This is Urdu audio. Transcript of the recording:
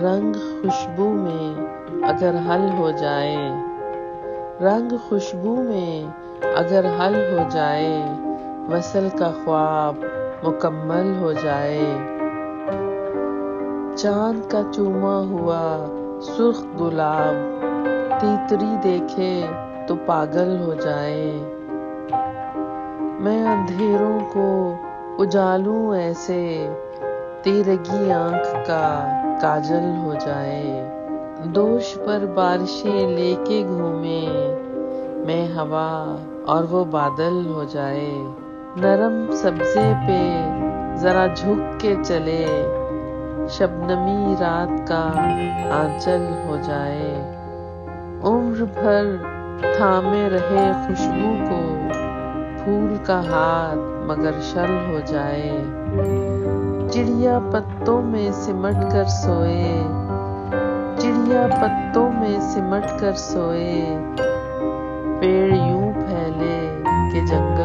رنگ خوشبو میں اگر حل ہو جائے، رنگ خوشبو میں اگر حل ہو جائے، وصل کا خواب مکمل ہو جائے۔ چاند کا چوما ہوا سرخ گلاب، تیتری دیکھے تو پاگل ہو جائے۔ میں اندھیروں کو اجالوں ایسے، تیرگی آنکھ کا کاجل ہو جائے۔ دوش پر بارشیں لے کے گھومے، میں ہوا اور وہ بادل ہو جائے۔ نرم سبزے پہ ذرا جھک کے چلے، شبنمی رات کا آنچل ہو جائے۔ عمر بھر تھامے رہے خوشبو کو، پھول کا ہاتھ مگر شل ہو جائے۔ چڑیا پتوں میں سمٹ کر سوئے، چڑیا پتوں میں سمٹ کر سوئے، پیڑ یوں پھیلے کہ جنگل